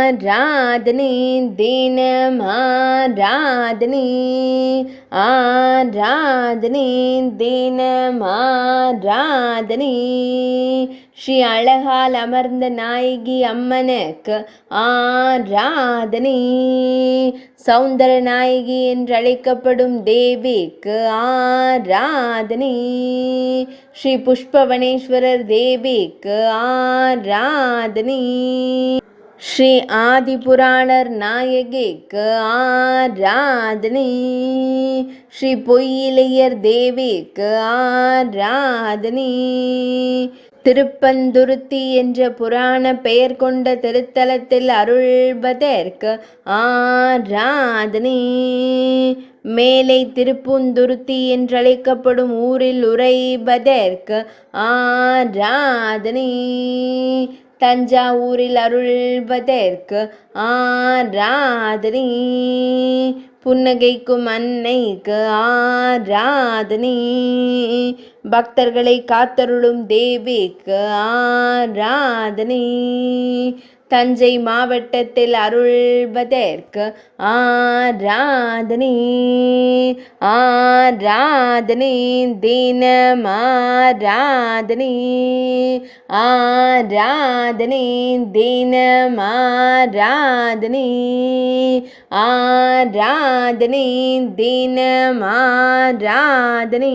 ஆராதனை தினம் ஆராதனை ஆராதனை தினம் ஆராதனை ஸ்ரீ அழகால் அமர்ந்த நாயகி அம்மனுக்கு ஆராதனை சௌந்தர நாயகி என்றழைக்கப்படும் தேவிக்கு ஆராதனை ஸ்ரீ புஷ்பவனேஸ்வரர் தேவிக்கு ஆராதனை ஸ்ரீ ஆதிபுராணர் நாயகிக்கு ஆராதனை ஸ்ரீ பொய்யிலையர் தேவிக்கு ஆராதனை திருப்பந்துருத்தி என்ற புராண பெயர் கொண்ட திருத்தலத்தில் அருள்வதற்கு ஆராதனை மேலை திருப்புந்துருத்தி என்றழைக்கப்படும் ஊரில் உறைவதற்கு ஆராதனை தஞ்சாவூரில் அருள்வதற்கு ஆராதனை புன்னகைக்கும் அன்னைக்கு ஆராதனை பக்தர்களை காத்தருளும் தேவிக்கு ஆராதனை தஞ்சை மாவட்டத்தில் அருள்வதற்கு ஆராதனை ஆராதனை தினம் ஆராதனை ஆராதனை தினம் ஆராதனை ஆராதனை தினம் ஆராதனை